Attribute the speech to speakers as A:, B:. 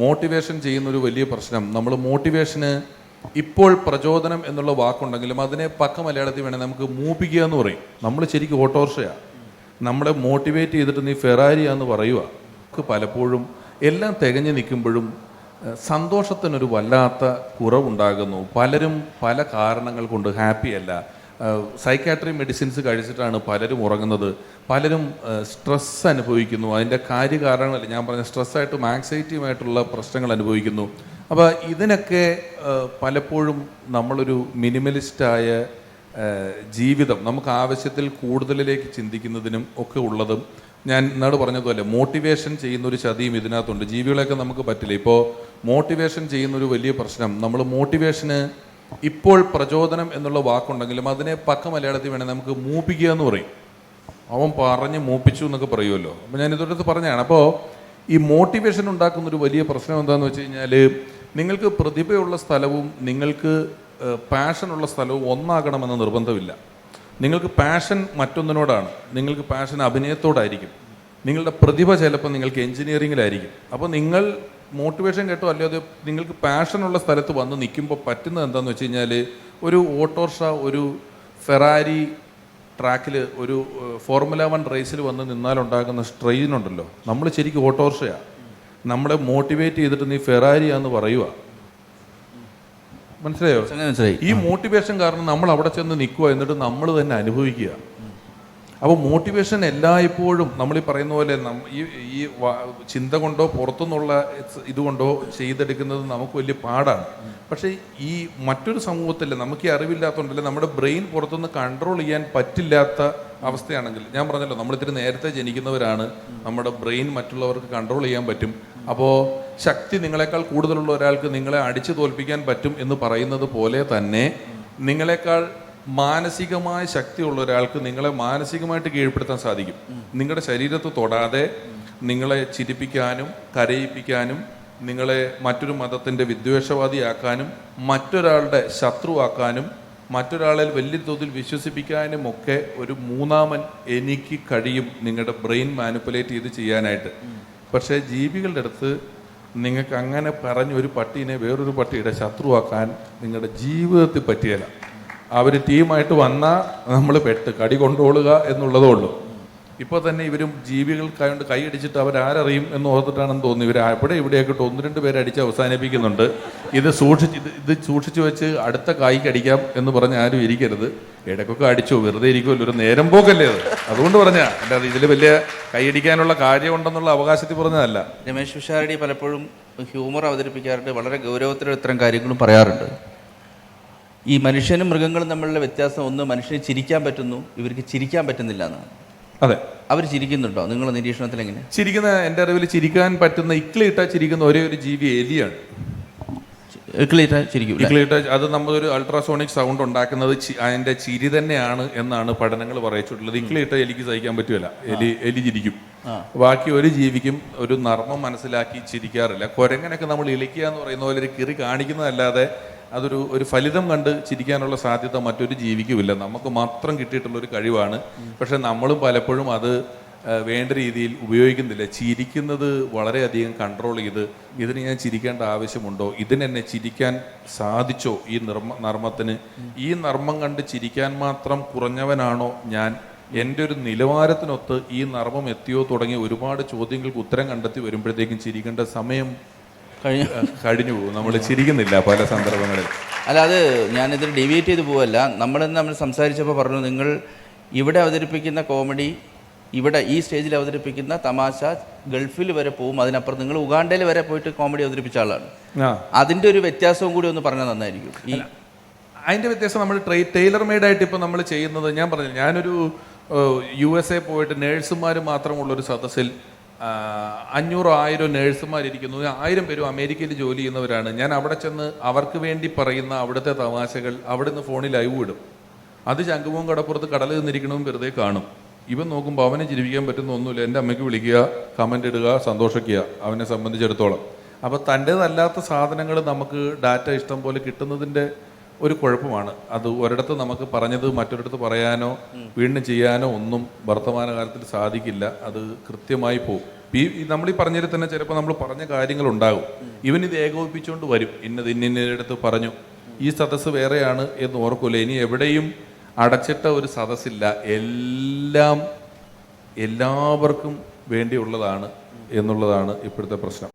A: Motivation ചെയ്യുന്നൊരു വലിയ പ്രശ്നം, നമ്മൾ മോട്ടിവേഷന് ഇപ്പോൾ പ്രചോദനം എന്നുള്ള വാക്കുണ്ടെങ്കിലും അതിനെ പക്ക മലയാളത്തിൽ വേണേൽ നമുക്ക് മൂപ്പിക്കുക എന്ന് പറയും. നമ്മൾ ശരിക്കും ഓട്ടോറിക്ഷയാണ്. നമ്മളെ മോട്ടിവേറ്റ് ചെയ്തിട്ട് നീ ഫെറാരിയാന്ന് പറയുക. നമുക്ക് പലപ്പോഴും എല്ലാം തികഞ്ഞു നിൽക്കുമ്പോഴും സന്തോഷത്തിനൊരു വല്ലാത്ത കുറവുണ്ടാകുന്നു. പലരും പല കാരണങ്ങൾ കൊണ്ട് ഹാപ്പിയല്ല. സൈക്കാട്രി മെഡിസിൻസ് കഴിച്ചിട്ടാണ് പലരും ഉറങ്ങുന്നത്. പലരും സ്ട്രെസ് അനുഭവിക്കുന്നു. അതിൻ്റെ കാര്യകാരണങ്ങൾ ഞാൻ പറഞ്ഞ സ്ട്രെസ്സായിട്ടും ആങ്സൈറ്റിയുമായിട്ടുള്ള പ്രശ്നങ്ങൾ അനുഭവിക്കുന്നു. അപ്പോൾ ഇതിനൊക്കെ പലപ്പോഴും നമ്മളൊരു മിനിമലിസ്റ്റായ ജീവിതം, നമുക്ക് ആവശ്യത്തിൽ കൂടുതലിലേക്ക് ചിന്തിക്കുന്നതിനും ഒക്കെ ഉള്ളതും ഞാൻ ഇന്നാട് പറഞ്ഞതുപോലെ മോട്ടിവേഷൻ ചെയ്യുന്നൊരു ചതിയും ഇതിനകത്തുണ്ട്. ജീവികളെയൊക്കെ നമുക്ക് പറ്റില്ല. ഇപ്പോൾ മോട്ടിവേഷൻ ചെയ്യുന്നൊരു വലിയ പ്രശ്നം, നമ്മൾ മോട്ടിവേഷന് ഇപ്പോൾ പ്രചോദനം എന്നുള്ള വാക്കുണ്ടെങ്കിലും അതിനെ പക്ക മലയാളത്തിൽ വേണേൽ നമുക്ക് മൂപ്പിക്കുക എന്ന് പറയും. അവൻ പറഞ്ഞ് മൂപ്പിച്ചു എന്നൊക്കെ പറയുമല്ലോ. അപ്പോൾ ഞാൻ ഇതൊരിടത്ത് പറഞ്ഞതാണ്. അപ്പോൾ ഈ മോട്ടിവേഷൻ ഉണ്ടാക്കുന്നൊരു വലിയ പ്രശ്നം എന്താണെന്ന് വെച്ച് കഴിഞ്ഞാൽ, നിങ്ങൾക്ക് പ്രതിഭയുള്ള സ്ഥലവും നിങ്ങൾക്ക് പാഷനുള്ള സ്ഥലവും ഒന്നാകണമെന്ന് നിർബന്ധമില്ല. നിങ്ങൾക്ക് പാഷൻ മറ്റൊന്നിനോടാണ്. നിങ്ങൾക്ക് പാഷൻ അഭിനയത്തോടായിരിക്കും. നിങ്ങളുടെ പ്രതിഭ ചിലപ്പോൾ നിങ്ങൾക്ക് എൻജിനീയറിങ്ങിലായിരിക്കും. അപ്പോൾ നിങ്ങൾ മോട്ടിവേഷൻ കേട്ടോ അല്ലാതെ നിങ്ങൾക്ക് പാഷനുള്ള സ്ഥലത്ത് വന്ന് നിൽക്കുമ്പോൾ പറ്റുന്നത് എന്താണെന്ന് വെച്ച് കഴിഞ്ഞാൽ, ഒരു ഓട്ടോറിക്ഷ ഒരു ഫെറാരി ട്രാക്കിൽ ഒരു ഫോർമുല 1 റേസിൽ വന്ന് നിന്നാലുണ്ടാകുന്ന സ്ട്രെയിൻ ഉണ്ടല്ലോ, നമ്മൾ ശരിക്കും ഓട്ടോറിക്ഷയാണ്. നമ്മളെ മോട്ടിവേറ്റ് ചെയ്തിട്ട് നീ ഫെറാരിയാന്ന് പറയുക. മനസ്സിലായോ? ഈ മോട്ടിവേഷൻ കാരണം നമ്മൾ അവിടെ ചെന്ന് നിൽക്കുക, എന്നിട്ട് നമ്മൾ തന്നെ അനുഭവിക്കുക. അപ്പോൾ മോട്ടിവേഷൻ എല്ലായ്പ്പോഴും നമ്മൾ ഈ പറയുന്ന പോലെ ഈ ചിന്ത കൊണ്ടോ പുറത്തുനിന്നുള്ള ഇതുകൊണ്ടോ ചെയ്തെടുക്കുന്നത് നമുക്ക് വലിയ പാടാണ്. പക്ഷേ ഈ മറ്റൊരു സമൂഹത്തിൽ നമുക്ക് ഈ അറിവില്ലാത്തതുകൊണ്ടല്ലേ നമ്മുടെ ബ്രെയിൻ പുറത്തുനിന്ന് കൺട്രോൾ ചെയ്യാൻ പറ്റില്ലാത്ത അവസ്ഥയാണെങ്കിൽ, ഞാൻ പറഞ്ഞല്ലോ നമ്മളിത്തിരി നേരത്തെ ജനിക്കുന്നവരാണ്, നമ്മുടെ ബ്രെയിൻ മറ്റുള്ളവർക്ക് കൺട്രോൾ ചെയ്യാൻ പറ്റും. അപ്പോൾ ശക്തി നിങ്ങളെക്കാൾ കൂടുതലുള്ള ഒരാൾക്ക് നിങ്ങളെ അടിച്ചു തോൽപ്പിക്കാൻ പറ്റും എന്ന് പറയുന്നത് പോലെ തന്നെ നിങ്ങളെക്കാൾ മാനസികമായ ശക്തിയുള്ള ഒരാൾക്ക് നിങ്ങളെ മാനസികമായിട്ട് കീഴ്പ്പെടുത്താൻ സാധിക്കും. നിങ്ങളുടെ ശരീരത്ത് തൊടാതെ നിങ്ങളെ ചിരിപ്പിക്കാനും കരയിപ്പിക്കാനും നിങ്ങളെ മറ്റൊരു മതത്തിൻ്റെ വിദ്വേഷവാദിയാക്കാനും മറ്റൊരാളുടെ ശത്രുവാക്കാനും മറ്റൊരാളിൽ വലിയ തോതിൽ വിശ്വസിപ്പിക്കാനും ഒക്കെ ഒരു മൂന്നാമൻ എനിക്ക് കഴിയും നിങ്ങളുടെ ബ്രെയിൻ മാനിപ്പുലേറ്റ് ചെയ്ത് ചെയ്യാനായിട്ട്. പക്ഷേ ജീവികളുടെ അടുത്ത് നിങ്ങൾക്ക് അങ്ങനെ പറഞ്ഞ് ഒരു പട്ടീനെ വേറൊരു പട്ടിയുടെ ശത്രുവാക്കാൻ നിങ്ങളുടെ ജീവിതത്തിൽ പറ്റിയല്ല. അവർ ടീമായിട്ട് വന്നാൽ നമ്മൾ പെട്ട് കടി കൊണ്ടുകൊള്ളുക എന്നുള്ളതേ ഉള്ളൂ. ഇപ്പോൾ തന്നെ ഇവരും ജീവികൾക്കായതുകൊണ്ട് കൈയടിച്ചിട്ട് അവരാരറിയും എന്ന് ഓർത്തിട്ടാണെന്ന് തോന്നുന്നു. ഇവർ അവിടെ ഇവിടെയൊക്കെ 1-2 പേരെ അടിച്ച് അവസാനിപ്പിക്കുന്നുണ്ട്. ഇത് സൂക്ഷിച്ച് വെച്ച് അടുത്ത കായ്ക്ക് അടിക്കാം എന്ന് പറഞ്ഞ് ആരും ഇരിക്കരുത്. ഇടയ്ക്കൊക്കെ അടിച്ചോ, വെറുതെ ഇരിക്കുമല്ലോ, ഒരു നേരം പോക്കല്ലേ അത്. അതുകൊണ്ട് പറഞ്ഞാൽ അല്ലാതെ ഇതിൽ വലിയ കൈയടിക്കാനുള്ള കാര്യമുണ്ടെന്നുള്ള അവകാശത്തിൽ പറഞ്ഞതല്ല.
B: രമേശ് പിഷാരടി പലപ്പോഴും ഹ്യൂമർ അവതരിപ്പിക്കാറുണ്ട്, വളരെ ഗൗരവത്തിൽ ഇത്തരം കാര്യങ്ങളും പറയാറുണ്ട്. ഈ മനുഷ്യനും മൃഗങ്ങളും തമ്മിലുള്ള വ്യത്യാസം ഒന്ന്, മനുഷ്യന് ചിരിക്കാൻ പറ്റുന്നു, ഇവർക്ക് ചിരിക്കാൻ പറ്റുന്നില്ല എന്നാണ്.
A: അതെ, അവർ
B: ചിരിക്കുന്നുണ്ടോ? നിങ്ങളുടെ നിരീക്ഷണത്തിൽ എങ്ങനെ?
A: ചിരിക്കുന്ന, എൻ്റെ അറിവിൽ ചിരിക്കാൻ പറ്റുന്ന, ഇക്കിളിയിട്ടാൽ ചിരിക്കുന്ന ഒരേ ഒരു ജീവി എലിയാണ്. ഇക്കിളിയിട്ട അത് നമ്മളൊരു അൾട്രാസോണിക് സൗണ്ട് ഉണ്ടാക്കുന്നത് അതിൻ്റെ ചിരി തന്നെയാണ് എന്നാണ് പഠനങ്ങൾ പറയിച്ചിട്ടുള്ളത്. ഇക്കിളിയിട്ട എലിക്ക് സഹിക്കാൻ പറ്റുമല്ല, എലി ചിരിക്കും. ബാക്കി ഒരു ജീവിക്കും ഒരു നർമ്മം മനസ്സിലാക്കി ചിരിക്കാറില്ല. കുരങ്ങനൊക്കെ നമ്മൾ ഇളിക്കുക എന്ന് പറയുന്ന പോലെ ഒരു കിറി കാണിക്കുന്നതല്ലാതെ ഒരു ഫലിതം കണ്ട് ചിരിക്കാനുള്ള സാധ്യത മറ്റൊരു ജീവിക്കുമില്ല. നമുക്ക് മാത്രം കിട്ടിയിട്ടുള്ളൊരു കഴിവാണ്. പക്ഷെ നമ്മളും പലപ്പോഴും അത് വേണ്ട രീതിയിൽ ഉപയോഗിക്കുന്നില്ല. ചിരിക്കുന്നത് വളരെയധികം കൺട്രോൾ ചെയ്ത് ഇതിന് ഞാൻ ചിരിക്കേണ്ട ആവശ്യമുണ്ടോ, ഇതിനെന്നെ ചിരിക്കാൻ സാധിച്ചോ, ഈ നർമ്മത്തിന് ഈ നർമ്മം കണ്ട് ചിരിക്കാൻ മാത്രം കുറഞ്ഞവനാണോ ഞാൻ, എൻ്റെ ഒരു നിലവാരത്തിനൊത്ത് ഈ നർമ്മം എത്തിയോ തുടങ്ങിയ ഒരുപാട് ചോദ്യങ്ങൾക്ക് ഉത്തരം കണ്ടെത്തി വരുമ്പോഴത്തേക്കും ചിരിക്കേണ്ട സമയം കഴിഞ്ഞു പോകും. നമ്മൾ ചിരിക്കുന്നില്ല പല സന്ദർഭങ്ങളിൽ.
B: അല്ല, അത് ഞാനിതിൽ ഡീവിയേറ്റ് ചെയ്ത് പോവല്ല. നമ്മൾ സംസാരിച്ചപ്പോൾ പറഞ്ഞു, നിങ്ങൾ ഇവിടെ അവതരിപ്പിക്കുന്ന കോമഡി, ഇവിടെ ഈ സ്റ്റേജിൽ അവതരിപ്പിക്കുന്ന തമാശ ഗൾഫിൽ വരെ പോവും, അതിനപ്പുറം നിങ്ങൾ ഉഗാണ്ടയിൽ വരെ പോയിട്ട് കോമഡി അവതരിപ്പിച്ച ആളാണ്. അതിൻ്റെ ഒരു വ്യത്യാസവും കൂടി ഒന്ന് പറഞ്ഞാൽ നന്നായിരിക്കും.
A: അതിൻ്റെ വ്യത്യാസം നമ്മൾ ടൈലർ മെയ്ഡായിട്ട് ഇപ്പോൾ നമ്മൾ ചെയ്യുന്നത്, ഞാൻ പറഞ്ഞു, ഞാനൊരു USA പോയിട്ട് നേഴ്സുമാർ മാത്രമുള്ളൊരു സദസ്സിൽ 500-1000 നേഴ്സുമാരിയ്ക്കുന്നു. 1000 പേരും അമേരിക്കയിൽ ജോലി ചെയ്യുന്നവരാണ്. ഞാൻ അവിടെ ചെന്ന് അവർക്ക് വേണ്ടി പറയുന്ന അവിടുത്തെ തമാശകൾ അവിടുന്ന് ഫോണിൽ ലൈവ് ഇടും. അത് ശംഖുമുഖം കടപ്പുറത്ത് കടലിൽ നിന്നിരിക്കണമെന്ന് വെറുതെ കാണും. ഇവൻ നോക്കുമ്പോൾ അവനെ ചിരിപ്പിക്കാൻ പറ്റുന്ന ഒന്നുമില്ല. എൻ്റെ അമ്മയ്ക്ക് വിളിക്കുക, കമൻ്റ് ഇടുക, സന്തോഷിക്കുക, അവനെ സംബന്ധിച്ചിടത്തോളം. അപ്പോൾ തൻ്റേതല്ലാത്ത സാധനങ്ങൾ നമുക്ക് ഡാറ്റ ഇഷ്ടം പോലെ കിട്ടുന്നതിൻ്റെ ഒരു കുഴപ്പമാണ്. അത് ഒരിടത്ത് നമുക്ക് പറഞ്ഞത് മറ്റൊരിടത്ത് പറയാനോ വീണ്ടും ചെയ്യാനോ ഒന്നും വർത്തമാനകാലത്തിൽ സാധിക്കില്ല. അത് കൃത്യമായി പോകും. നമ്മൾ ഈ പറഞ്ഞതിൽ തന്നെ ചിലപ്പോൾ നമ്മൾ പറഞ്ഞ കാര്യങ്ങളുണ്ടാകും. ഇവൻ ഇത് ഏകോപിപ്പിച്ചുകൊണ്ട് വരും, ഇന്നത് ഇന്നിടത്ത് പറഞ്ഞു, ഈ സദസ്സ് വേറെയാണ് എന്ന് ഓർക്കൂല. ഇനി എവിടെയും അടച്ചിട്ട ഒരു സദസ്സില്ല, എല്ലാവർക്കും വേണ്ടിയുള്ളതാണ് എന്നുള്ളതാണ് ഇപ്പോഴത്തെ പ്രശ്നം.